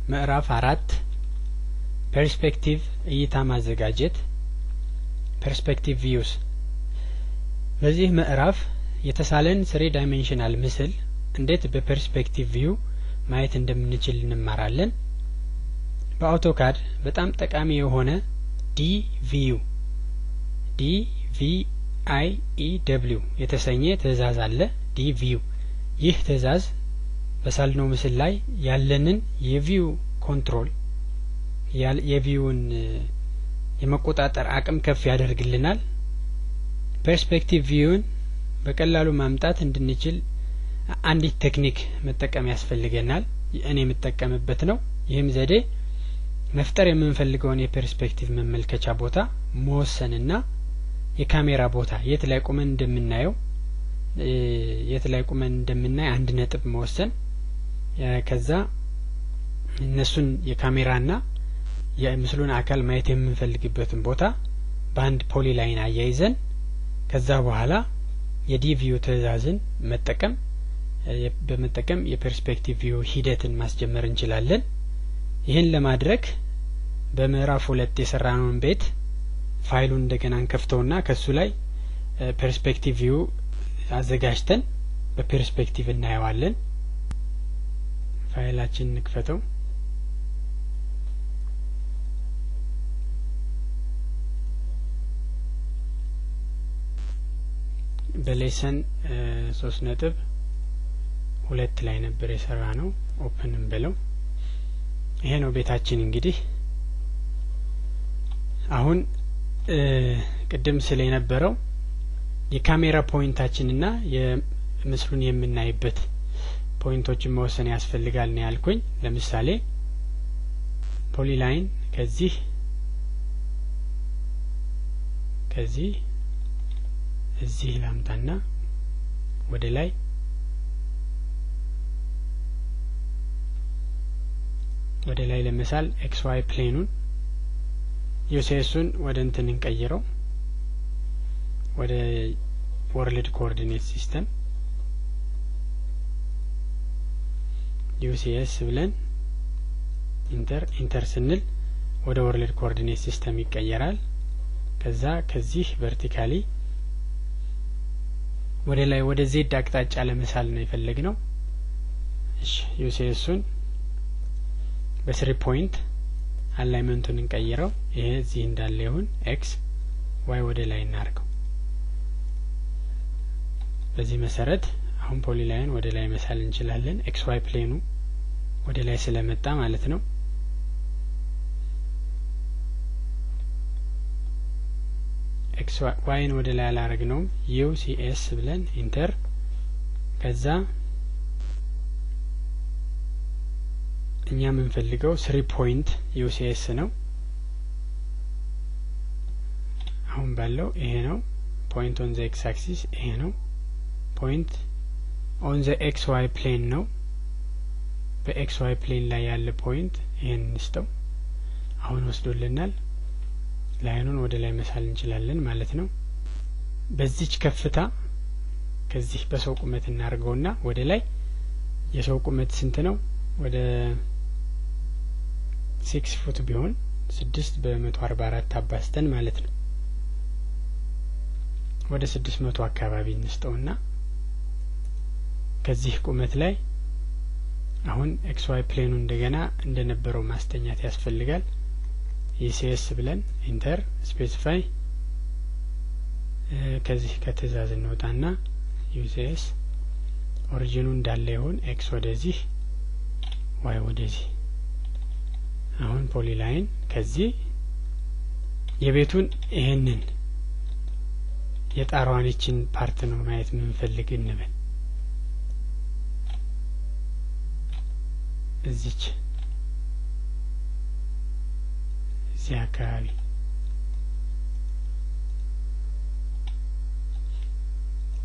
ምዕራፍ 4 ፐርስፔክቲቭ እይታ ማዘጋጀት ፐርስፔክቲቭ ቪውስ። በዚህ ምዕራፍ የተሳለን 3 ዳይሜንሽናል ምስል እንዴት በፐርስፔክቲቭ ቪው ማየት እንደምንችል እንማራለን። በአውቶካድ በጣም ጠቃሚ የሆነ DView የተሰኘ ትዕዛዝ አለ። DView ይህ ትዕዛዝ በሳልነው ምስል ላይ ያለንን የቪው ኮንትሮል የቪውን የመቆጣጠር አቅም ከፍ ያደርግልናል። ፐርስፔክቲቭ ቪውን በቀላሉ ማምጣት እንድንችል አንዲት ቴክኒክ መጠቀም ያስፈልገናል። እኔ የምጠቀምበት ነው። ይህም ዘዴ መፍጠር የምንፈልገውን የፐርስፔክቲቭ መመልከቻ ቦታ መወሰንና የካሜራ ቦታ የት ላይ ቆመን እንደምናይ አንድ ነጥብ መወሰን፣ ከዛ እነሱን የካሜራና የምስሉን አካል ማየት የምንፈልግበትን ቦታ በአንድ ፖሊላይን አያይዘን ከዛ በኋላ የዲቪው ትዕዛዝን በመጠቀም የፐርስፔክቲቭ ቪው ሂደትን ማስጀመር እንችላለን። ይህን ለማድረግ በምዕራፍ 2 የሰራነውን ቤት ፋይሉን እንደገና እንከፍተውና ከሱ ላይ ፐርስፔክቲቭ ቪው አዘጋጅተን በፐርስፔክቲቭ እናየዋለን። ፋይላችን እንክፈተው። በሌሰን 3.2 ላይ ነበር የሰራነው። ኦፕን እንበለው። ይሄ ነው ቤታችን። እንግዲህ አሁን ቅድም ስለነበረው የካሜራ ፖይንታችንና የምስሉን የምናይበት ፖይንቶችን መወሰን ያስፈልጋል ነው ያልኩኝ። ለምሳሌ ፖሊላይን ከዚህ እዚህ ላምጣና ወደ ላይ ለመሳል XY ፕሌኑን ዩሲኤሱን ወደ እንትን እንቀይረው ወደ ወርልድ ኮኦርዲኔት ሲስተም ዩሲኤስ ብለን ኢንተር ስንል ወደ ወርልድ ኮኦርዲኔት ሲስተም ይቀየራል። ከዛ ከዚህ ቨርቲካሊ ወደ ላይ ወደ ዜድ አቅጣጫ ለመሳል ነው የፈለግነው። እሺ ዩሲኤሱን በ3 ፖይንት አላይመንቱን እንቀይረው። ይሄ እዚህ እንዳለ ይሁን። ኤክስ ዋይ ወደ ላይ እናርገው። በዚህ መሰረት አሁን ፖሊላይን ወደ ላይ መሳል እንችላለን። ኤክስ ዋይ ፕሌኑ ወደ ላይ ስለመጣ ማለት ነው። ኤክስ ዋይን ወደ ላይ አላረግነውም። ዩሲኤስ ብለን ኢንተር ከዛ እኛ የምንፈልገው 3 ፖይንት ዩሲኤስ ነው። አሁን ባለው ይሄ ነው ፖይንት ኦን ዘ ኤክስ አክሲስ፣ ይሄ ነው ፖይንት ኦን ዘ ኤክስ ዋይ ፕሌን ነው። በኤክስ ዋይ ፕሌን ላይ ያለ ፖይንት ይሄን እንስተው። አሁን ወስዶልናል። ላይኑን ወደ ላይ መሳል እንችላለን ማለት ነው። በዚች ከፍታ ከዚህ በሰው ቁመት እናርገውና ወደ ላይ የሰው ቁመት ስንት ነው? ወደ 6 ፉት ቢሆን 6 በ144 አባስተን ማለት ነው ወደ 600 አካባቢ እንስተውና ከዚህ ቁመት ላይ አሁን ኤክስ ዋይ ፕሌኑ እንደገና እንደነበረው ማስተኛት ያስፈልጋል። ኢሲኤስ ብለን ኢንተር ስፔሲፋይ ከዚህ ከትዕዛዝ እንወጣና ዩሲኤስ ኦሪጂኑ እንዳለ ይሁን። ኤክስ ወደዚህ ዋይ ወደዚህ። አሁን ፖሊላይን ከዚህ የቤቱን ይሄንን የጣራዋንችን ፓርት ነው ማየት የምንፈልግ እንበል። እዚህ አካባቢ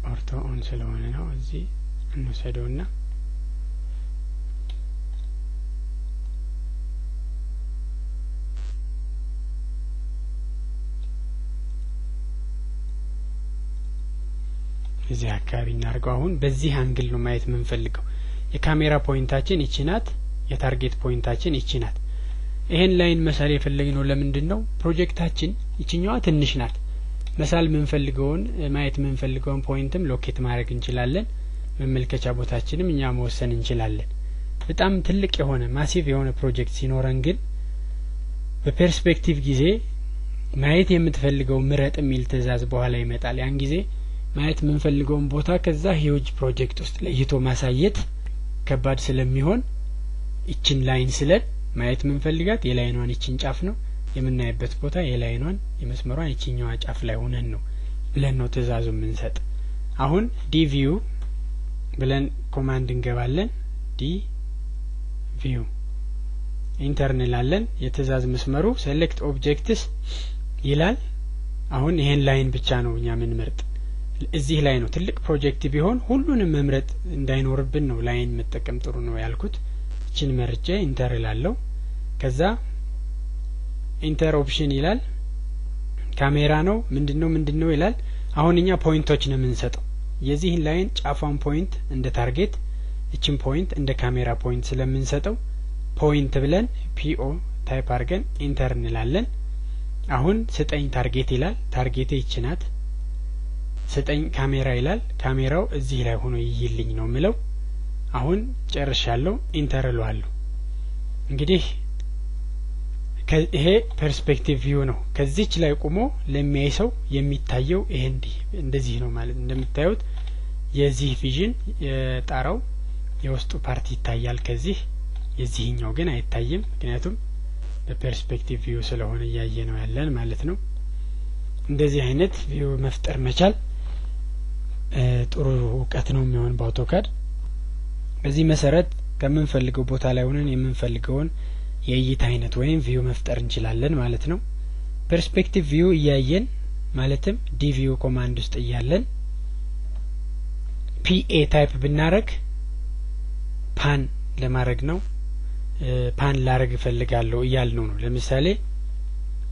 ኦርቶ ኦን ስለሆነ ነው። እዚህ እንወሰደውና እዚህ አካባቢ እናርገው። አሁን በዚህ አንግል ነው ማየት የምንፈልገው። የካሜራ ፖይንታችን ይቺ ናት። የታርጌት ፖይንታችን እቺ ናት። ይሄን ላይን መሳል የፈለግነው ለምንድነው? ፕሮጀክታችን እቺኛዋ ትንሽ ናት። መሳል ምንፈልገውን ማየት ምንፈልገውን ፖይንትም ሎኬት ማድረግ እንችላለን። መመልከቻ ቦታችንም እኛ መወሰን እንችላለን። በጣም ትልቅ የሆነ ማሲቭ የሆነ ፕሮጀክት ሲኖረን ግን በፐርስፔክቲቭ ጊዜ ማየት የምትፈልገው ምረጥ የሚል ትእዛዝ በኋላ ይመጣል። ያን ጊዜ ማየት ምንፈልገውን ቦታ ከዛ ሂውጅ ፕሮጀክት ውስጥ ለይቶ ማሳየት ከባድ ስለሚሆን እቺን ላይን ስለን ማየት ምንፈልጋት የላይኗን እቺን ጫፍ ነው የምናይበት ቦታ የላይኗን የመስመሯን እቺኛዋ ጫፍ ላይ ሆነን ነው ብለን ነው ትእዛዙ ምንሰጥ። አሁን ዲቪው ብለን ኮማንድ እንገባለን። ዲ ቪው ኢንተር እንላለን። የትእዛዝ መስመሩ ሴሌክት ኦብጀክትስ ይላል። አሁን ይሄን ላይን ብቻ ነው እኛ ምን መርጥ። እዚህ ላይ ነው ትልቅ ፕሮጀክት ቢሆን ሁሉንም መምረጥ እንዳይኖርብን ነው ላይን መጠቀም ጥሩ ነው ያልኩት። እቺን መርጬ ኢንተር እላለሁ። ከዛ ኢንተር ኦፕሽን ይላል። ካሜራ ነው ምንድነው ይላል። አሁን እኛ ፖይንቶች ነው የምንሰጠው። የዚህን ላይን ጫፋን ፖይንት እንደ ታርጌት እቺን ፖይንት እንደ ካሜራ ፖይንት ስለምንሰጠው ፖይንት ብለን ፒኦ ታይፕ አድርገን ኢንተር እንላለን። አሁን ስጠኝ ታርጌት ይላል። ታርጌቴ ይችናት። ስጠኝ ካሜራ ይላል። ካሜራው እዚህ ላይ ሆኖ ይይልኝ ነው ምለው። አሁን ጨርሻለሁ። ኢንተር እለዋለሁ። እንግዲህ ይሄ ፐርስፔክቲቭ ቪው ነው። ከዚህች ላይ ቆሞ ለሚያይ ሰው የሚታየው ይሄ እንደዚህ ነው ማለት እንደምታዩት የዚህ ቪዥን የጣራው የውስጡ ፓርቲ ይታያል። ከዚህ የዚህኛው ግን አይታይም። ምክንያቱም በፐርስፔክቲቭ ቪው ስለሆነ ያየ ነው ያለን ማለት ነው። እንደዚህ አይነት ቪው መፍጠር መቻል ጥሩ እውቀት ነው የሚሆን በአውቶካድ። በዚህ መሰረት ከምንፈልገው ቦታ ላይ ሆነን የምንፈልገውን የእይታ አይነት ወይም ቪው መፍጠር እንችላለን ማለት ነው። ፐርስፔክቲቭ ቪው እያየን ማለትም ዲቪው ኮማንድ ውስጥ እያለን ፒኤ ታይፕ ብናረግ ፓን ለማድረግ ነው። ፓን ላረግ ፈልጋለሁ እያልነው ነው። ለምሳሌ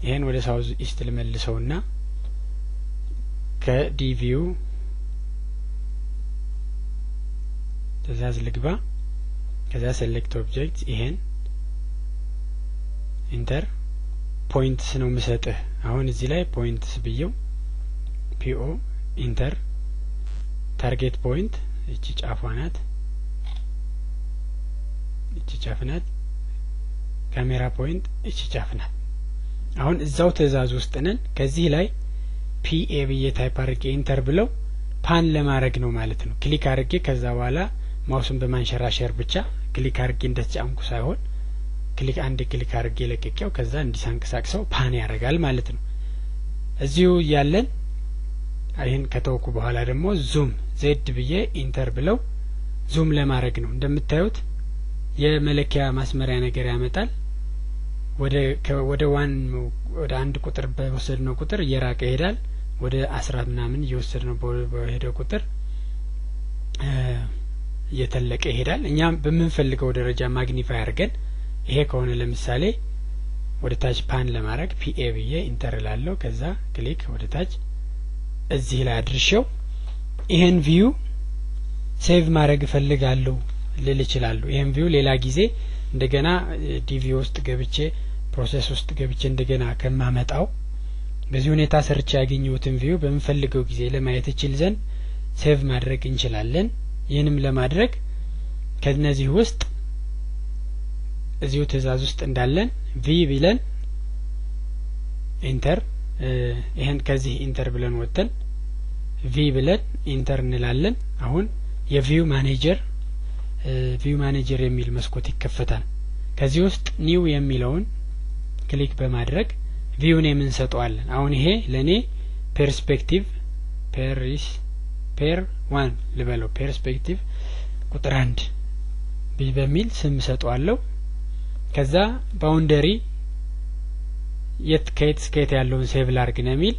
ይሄን ወደ ሳውዝ ኢስት ልመልሰውና ከዲቪው ትእዛዝ ልግባ። ከዛ ሴሌክት ኦብጀክት ይሄን ኢንተር ፖይንትስ ነው ምሰጥህ። አሁን እዚህ ላይ ፖይንትስ ብየው ፒኦ ኢንተር ታርጌት ፖይንት እቺ ጫፏ ናት። እቺ ጫፍ ናት። ካሜራ ፖይንት እቺ ጫፍ ናት። አሁን እዛው ትእዛዝ ውስጥ ነን። ከዚህ ላይ ፒኤ ብዬ ታይፕ አድርጌ ኢንተር ብለው ፓን ለማድረግ ነው ማለት ነው። ክሊክ አድርጌ ከዛ በኋላ ማውስን በማንሸራሸር ብቻ ክሊክ አድርጌ እንደተጫንኩ ሳይሆን ክሊክ አድርጌ ለቀቀው ከዛ እንዲሳንቀሳቅሰው ፓን ያደርጋል ማለት ነው። እዚሁ ያለን አይን ከተወኩ በኋላ ደግሞ ዙም ዜድ ብዬ ኢንተር ብለው ዙም ለማድረግ ነው። እንደምታዩት የመለኪያ ማስመሪያ ነገር ያመጣል። ወደ አንድ ቁጥር በወሰድነው ቁጥር እየራቀ ይሄዳል። ወደ 10 ምናምን እየወሰድነው በሄደው ቁጥር እየተለቀ ይሄዳል። እኛም በምንፈልገው ደረጃ ማግኒፋይ አድርገን ይሄ ከሆነ ለምሳሌ ወደ ታች ፓን ለማድረግ ፒኤ ብዬ ኢንተር እላለሁ። ከዛ ክሊክ ወደ ታች እዚህ ላይ አድርሼው ይሄን ቪው ሴቭ ማድረግ እፈልጋለሁ ልል እችላለሁ። ይሄን ቪው ሌላ ጊዜ እንደገና ዲቪ ውስጥ ገብቼ ፕሮሰስ ውስጥ ገብቼ እንደገና ከማመጣው በዚህ ሁኔታ ሰርች ያገኘሁትን ቪው በመፈልገው ጊዜ ለማየት እችል ዘንድ ሴቭ ማድረግ እንችላለን። ይህንም ለማድረግ ከነዚህ ውስጥ እዚሁ ትእዛዝ ውስጥ እንዳለን ቪ ብለን ኢንተር ይሄን ከዚህ ኢንተር ብለን ወጥተን ቪ ብለን ኢንተር እንላለን። አሁን የቪው ማኔጀር የሚል መስኮት ይከፈታል። ከዚህ ውስጥ ኒው የሚለውን ክሊክ በማድረግ ቪውን የምንሰጠዋለን። አሁን ይሄ ለኔ ፐርስፔክቲቭ ፔር 1 ልበለው ፐርስፔክቲቭ ቁጥር 1 በሚል ስም ሰጠዋለሁ። ከዛ ባውንደሪ የት ያለውን ሴቭ ላርግ ነው የሚል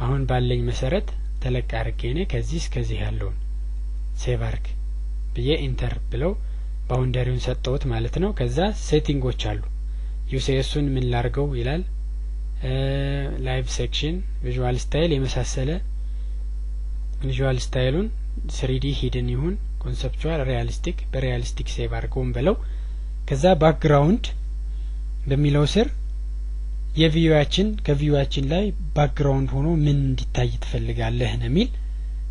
አሁን ባለኝ መሰረት ተለቅ አድርጌ ነው ከዚህ እስከዚህ ያለውን ሴቭ አርግ ብዬ ኢንተር ብለው ባውንደሪውን ሰጠውት ማለት ነው። ከዛ ሴቲንጎች አሉ። ዩሴሱን ምን ላርገው ይላል። ላይቭ ሴክሽን ቪዥዋል ስታይል የመሳሰለ ቪዥዋል ስታይሉን 3D ሂድን ይሁን ኮንሰፕቹዋል ሪያሊስቲክ በሪያሊስቲክ ሴቭ አርገውን ብለው ከዛ ባክግራውንድ በሚለው ስር የቪዩያችን ከቪዩያችን ላይ ባክግራውንድ ሆኖ ምን እንዲታይ ትፈልጋለህ ነው የሚል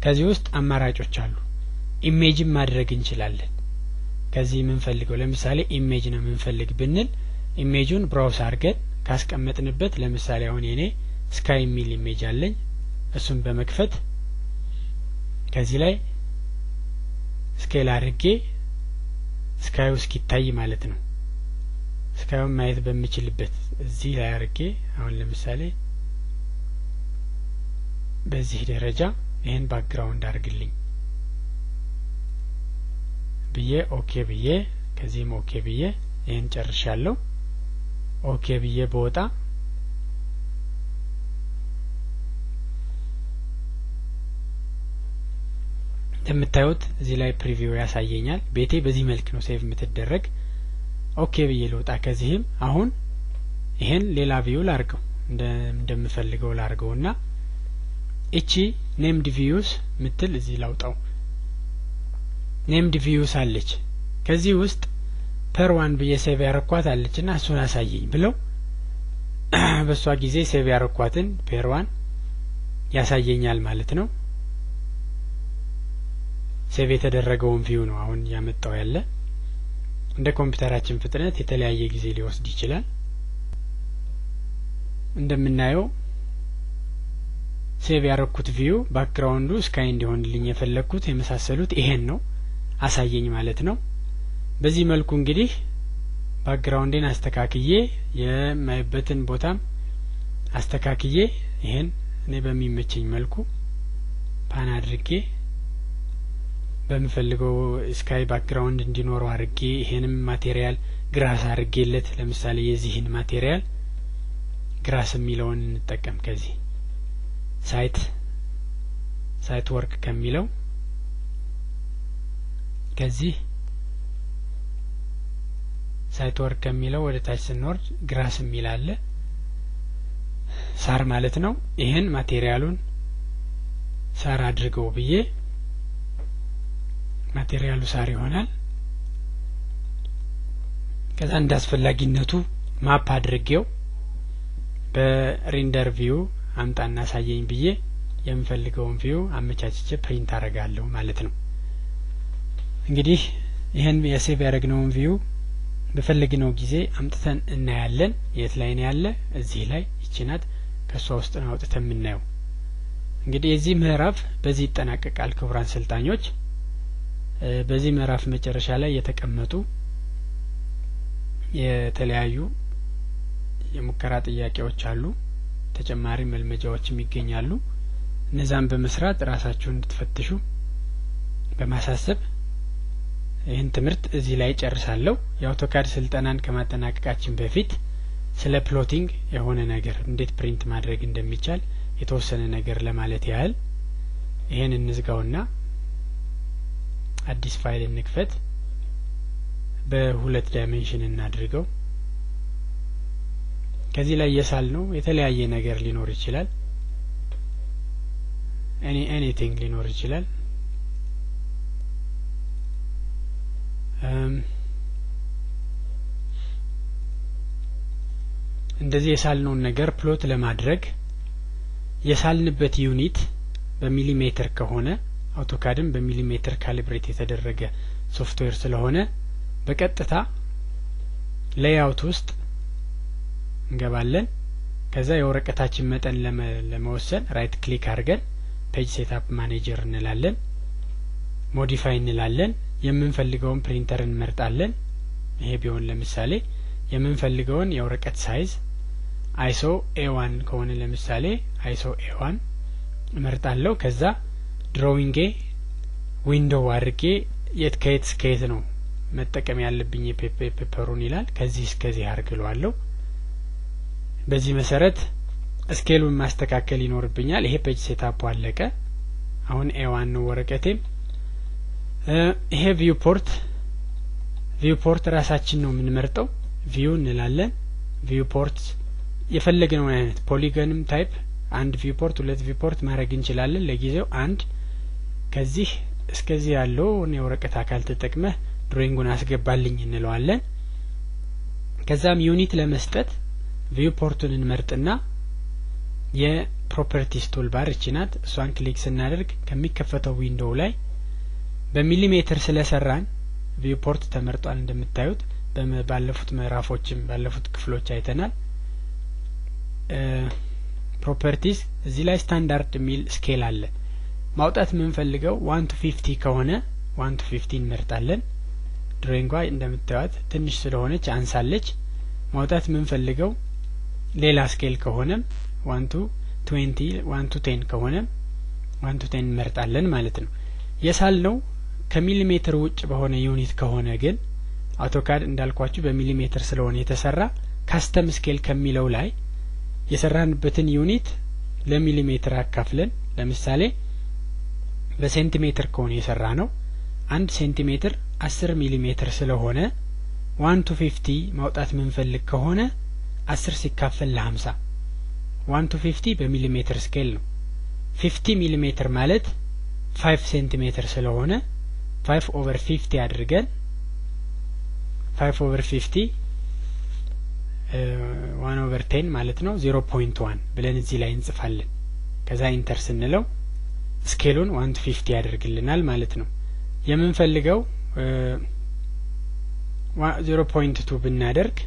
ከዚህ ውስጥ አማራጮች አሉ ኢሜጅን ማድረግ እንችላለን ከዚህ ምን ፈልገው ለምሳሌ ኢሜጅ ነው ምን ፈልግ ብንል ኢሜጁን ብራውዝ አድርገን ካስቀመጥንበት ለምሳሌ አሁን የኔ ስካይ ሚል ኢሜጅ አለኝ እሱን በመክፈት ከዚህ ላይ ስኬል አድርጌ ስካዩ እስኪታይ ማለት ነው ስካዩን ማየት በሚችልበት እዚህ ላይ አድርጌ አሁን ለምሳሌ በዚህ ደረጃ ይሄን ባክግራውንድ አድርግልኝ ብዬ ኦኬ ብዬ ከዚህም ኦኬ ብዬ ይሄን ጨርሻለሁ ኦኬ ብዬ በወጣ እንደምታዩት እዚህ ላይ ፕሪቪው ያሳየኛል ቤቴ በዚህ መልክ ነው ሴቭ የምትደረግ ኦኬ ብዬ ልውጣ ከዚህም አሁን ይሄን ሌላ ቪው ላርገው እንደምፈልገው ላርገውና እቺ ኔምድ ቪውስ ምትል እዚህ ላውጣው ኔምድ ቪውስ አለች ከዚህ ውስጥ ፐር ዋን ብዬ ሴቭ ያረኳት አለችና እሱን አሳየኝ ብለው በሷ ጊዜ ሴቭ ያረኳትን ፐር ዋን ያሳየኛል ማለት ነው ሴቭ የተደረገውን ቪው ነው አሁን ያመጣው ያለ እንደ ኮምፒውተራችን ፍጥነት የተለያየ ጊዜ ሊወስድ ይችላል እንደምናየው ሴቭ ያረኩት ቪው ባክግራውንዱ ስካይ እንዲሆንልኝ የፈለኩት የመሳሰሉት ይሄን ነው አሳየኝ ማለት ነው በዚህ መልኩ እንግዲህ ባክግራውንዴን አስተካክዬ የማይበትን ቦታም አስተካክዬ ይሄን እኔ በሚመቸኝ መልኩ ፓን አድርጌ በመፈልገው ስካይ ባክግራውንድ እንዲኖረው አድርጌ ይሄንም ማቴሪያል ግራስ አድርጌለት ለምሳሌ የዚህን ማቴሪያል ግራስ የሚለውን እንጠቀም ከዚህ ሳይት ወርክ ከሚለው ከዚህ ሳይት ወርክ ከሚለው ወደ ታች ስንወርድ ግራስ የሚል አለ ሳር ማለት ነው ይሄን ማቴሪያሉን ሳር አድርገው ብዬ ማቴሪያሉ ሳር ይሆናል ከዛ እንዳስፈላጊነቱ ማፕ አድርጌው በሬንደር ቪው አምጣና ሳየኝ ብዬ የምፈልገውን ቪው አመቻችቼ ፕሪንት አደርጋለሁ ማለት ነው እንግዲህ ይሄን የሴቭ ያደረግነውን ቪው በፈለግነው ጊዜ አምጥተን እናያለን የት ላይ ነው ያለ እዚህ ላይ ይችናት ከሷ ውስጥ ነው አውጥተን የምናየው እንግዲህ የዚህ ምዕራፍ በዚህ ይጠናቀቃል ክቡራን ሰልጣኞች በዚህ ምዕራፍ መጨረሻ ላይ የተቀመጡ የተለያዩ የሙከራ ጥያቄዎች አሉ ተጨማሪ መልመጃዎችም ይገኛሉ እነዛን በመስራት ራሳችሁን እንድትፈትሹ በማሳሰብ ይህን ትምህርት እዚህ ላይ ጨርሳለሁ የአውቶካድ ስልጠናን ከማጠናቀቃችን በፊት ስለ ፕሎቲንግ የሆነ ነገር እንዴት ፕሪንት ማድረግ እንደሚቻል የተወሰነ ነገር ለማለት ያህል ይሄን እንዝጋውና አዲስ ፋይል እንክፈት በሁለት ዳይሜንሽን እናድርገው ከዚህ ላይ የሳል ነው የተለያየ ነገር ሊኖር ይችላል ኤኒቲንግ ሊኖር ይችላል እንደዚህ የሳልነውን ነገር ፕሎት ለማድረግ የሳልንበት ዩኒት በሚሊሜትር ከሆነ አውቶካድም በሚሊሜትር ካሊብሬት የተደረገ ሶፍትዌር ስለሆነ በቀጥታ ሌይአውት ውስጥ እንገባለን ከዛ የወረቀታችን መጠን ለመወሰን ራይት ክሊክ አድርገን ፔጅ ሴትአፕ ማኔጀር እንላለን ሞዲፋይ እንላለን የምንፈልገውን ፕሪንተር እንመርጣለን ይሄ ቢሆን ለምሳሌ የምንፈልገውን የወረቀት ሳይዝ አይሶ A1 ከሆነ ለምሳሌ አይሶ A1 እመርጣለሁ ከዛ ድሮዊንግ ዊንዶው አድርጌ የት ከየት እስከየት ነው መጠቀም ያለብኝ የፔፐሩን ይላል ከዚህ እስከዚህ አርግሏለሁ በዚህ መሰረት ስኬሉን ማስተካከል ይኖርብኛል ይሄ ፔጅ ሴትአፕ አለቀ አሁን A1 ነው ወረቀቴ ይሄ ቪውፖርት ራሳችን ነው የምንመርጠው ቪው እንላለን ቪውፖርት የፈለግነው አይነት ፖሊገንም ታይፕ አንድ ቪውፖርት ሁለት ቪውፖርት ማድረግ እንችላለን ለጊዜው አንድ ከዚህ እስከዚህ ያለው ነው ወረቀት አካል ተጠቅመህ ድሮይንጉን አስገባልኝ እንለዋለን ከዛም ዩኒት ለመስጠት ቪውፖርቱን እንመርጥና የፕሮፐርቲስ ቱልባር እቺናት እሷን ክሊክ ስናደርግ ከሚከፈተው ዊንዶው ላይ በሚሊሜትር ስለሰራን ቪውፖርት ተመርጧል እንደምታዩት ባለፉት ምዕራፎችም ባለፉት ክፍሎች አይተናል ፕሮፐርቲስ እዚ ላይ ስታንዳርድ ሚል ስኬል አለ ማውጣት የምንፈልገው 1 to 50 ከሆነ 1 to 50 እንመርጣለን ድሮይንጓ እንደምታዩት ትንሽ ስለሆነች አንሳለች ማውጣት የምንፈልገው ሌላ ስኬል ከሆነ 1 to 20 1 to 10 ከሆነ 1 to 10 እንመርጣለን ማለት ነው የሳልነው ከሚሊሜትር ውጭ በሆነ ዩኒት ከሆነ ግን አውቶካድ እንዳልኳችሁ በሚሊሜትር ስለሆነ የተሰራ ካስተም ስኬል ከሚለው ላይ የሰራንበትን ዩኒት ለሚሊሜትር አካፍለን ለምሳሌ በሴንቲሜትር ከሆነ የሰራነው 1 ሴንቲሜትር 10 ሚሊሜትር ስለሆነ 1 to 50 ማውጣት የምንፈልግ ከሆነ 10 ሲካፈል ለ50 1 to 50 በሚሊሜትር ስኬል ነው 50 ሚሊሜትር ማለት 5 ሴንቲሜትር ስለሆነ 5 over 50 አድርገን 5 over 50 1 over 10 ማለት ነው 0.1 ብለን እዚህ ላይ እንጽፋለን ከዛ ኢንተር ስንለው ስኬሉን 1 to 50 ያደርግልናል ማለት ነው የምንፈልገው 0.2 ብናደርግ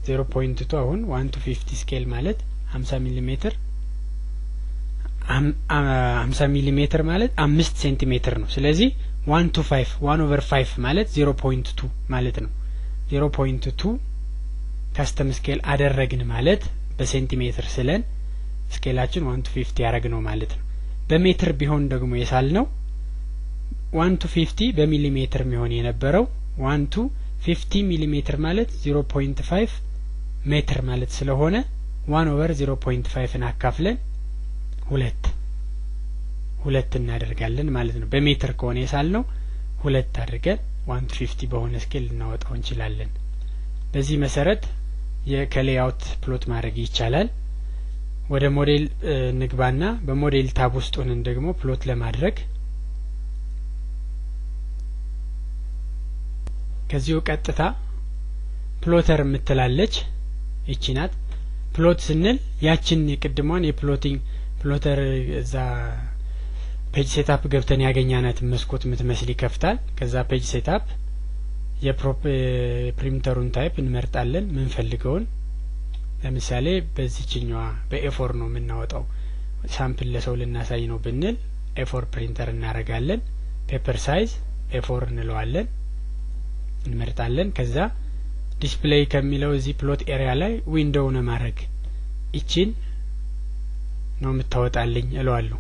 0.2 አሁን 1 to 50 ስኬል ማለት 50 ሚሊሜትር 50 ሚሊሜትር ማለት 5 ሴንቲሜትር ነው ስለዚህ 1 to 5 1 over 5 ማለት 0.2 ማለት ነው 0.2 ካስተም ስኬል አደረግን ማለት በሴንቲሜትር ስለን ስኬላችን 1 to 50 ያረግነው ማለት ነው በሜትር ቢሆን ደግሞ የሳልነው 1 to 50 በሚሊሜትር የሚሆን የነበረው 1 to 50 ሚሊሜትር ማለት 0.5 ሜትር ማለት ስለሆነ 1 over 0.5 እናካፍለን ሁለት እናደርጋለን ማለት ነው በሜትር ከሆነ የሳልነው ሁለት አድርገን 1 to 50 በሆነ ስኬል እናወጣው እንችላለን በዚህ መሰረት የከሌያውት ፕሎት ማድረግ ይቻላል ወደ ሞዴል ንግባና በሞዴል ታብ ውስጥ ሆነን ደግሞ ፕሎት ለማድረግ ከዚሁ ቀጥታ ፕሎተር የምትላለች እቺ ናት ፕሎት ስንል ያችን የቅድሟን የፕሎቲንግ ፕሎተር እዛ ፔጅ ሴትአፕ ገብተን ያገኛናት መስኮት የምትመስል ይከፍታል ከዛ ፔጅ ሴትአፕ የፕሪንተሩን ታይፕ እንመርጣለን ምን ፈልገውን ለምሳሌ በዚህኛዋ በኤ4 ነው የምናወጣው ሳምፕል ለሰው ልናሳይ ነው ብንል ኤ4 ፕሪንተር እናረጋለን ፔፐር ሳይዝ ኤ4 እንለዋለን እንመርጣለን ከዛ ዲስፕሌይ ከሚለው እዚህ ፕሎት ኤሪያ ላይ ዊንዶው ነው ማድረግ እቺን ነው የምታወጣልኝ እለዋለሁ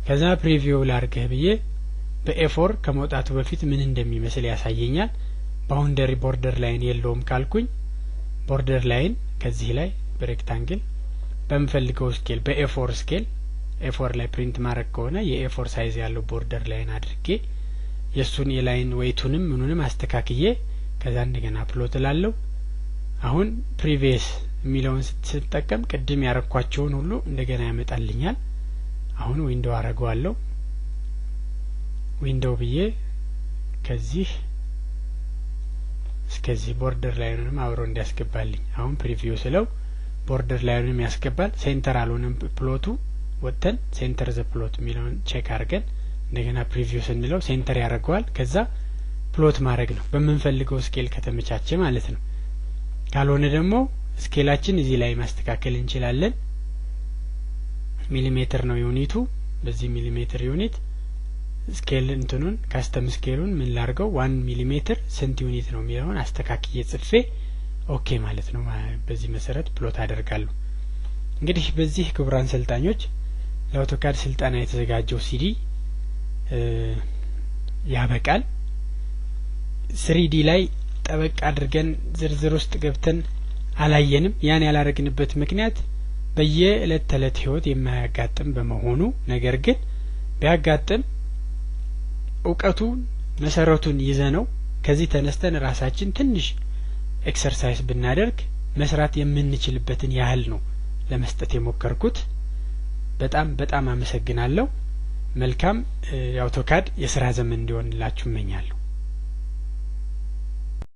ከዛ ፕሪቪው ላርገህ ብዬ በኤ4 ከመውጣቱ በፊት ምን እንደሚመስል ያሳየኛል ባውንደሪ ቦርደር ላይን የለውም ካልኩኝ ቦርደር ላይን ከዚህ ላይ በሬክታንግል በመፈልገው ስኬል በኤ4 ስኬል ኤ4 ላይ ፕሪንት ማድረግ ከሆነ የኤ4 ሳይዝ ያለው ቦርደር ላይን አድርጌ የሱን የላይን ዌይቱንም ምኑንም አስተካክዬ ከዛ እንደገና ፕሎት ላለው አሁን ፕሪቪየስ የሚለውን ስትጠቀም ቅድም ያረኳቸውን ሁሉ እንደገና ያመጣልኛል አሁን ዊንዶው አረጋዋለሁ ዊንዶው ብዬ ከዚህ እስከዚህ ቦርደር ላይኑንም አብሮ እንዲያስገባልኝ አሁን ፕሪቪው ስለው ቦርደር ላይኑንም ያስገባል ሴንተር አልሆነም ፕሎቱ ወጥተን ሴንተር ዘ ፕሎት የሚለውን ቼክ አድርገን እንደገና ፕሪቪው ስንለው ሴንተር ያደርገዋል ከዛ ፕሎት ማድረግ ነው በመንፈልገው ስኬል ከተመቻቸ ማለት ነው ካልሆነ ደግሞ ስኬላችን እዚህ ላይ ማስተካከል እንችላለን ሚሊሜትር ነው ዩኒቱ በዚህ ሚሊሜትር ዩኒት ስኬል እንትኑን ካስተም ስኬሉን ምን ላርገው 1 ሚሊሜትር ስንት ዩኒት ነው የሚለውን አስተካክዬ ጽፌ ኦኬ ማለት ነው በዚህ መሰረት ፕሎት አደርጋለሁ እንግዲህ በዚህ ክቡራን ሰልጣኞች ለአውቶካድ ስልጠና የተዘጋጀው ሲዲ ያበቃል 3D ላይ ጠበቅ አድርገን ዝርዝር ውስጥ ገብተን አላየንም ያን ያላረግንበት ምክንያት በየእለት ተለት ህይወት የማያጋጥም በመሆኑ ነገር ግን ቢያጋጥም እውቀቱ መሰረቱን ይዘነው ከዚህ ተነስተን ራሳችን ትንሽ ኤክሰርሳይዝ ብናደርግ መስራት የምንችልበትን ያህል ነው ለመስጠት የሞከርኩት በጣም አመሰግናለሁ መልካም የአውቶካድ የሥራ ዘመን እንዲሆንላችሁ እመኛለሁ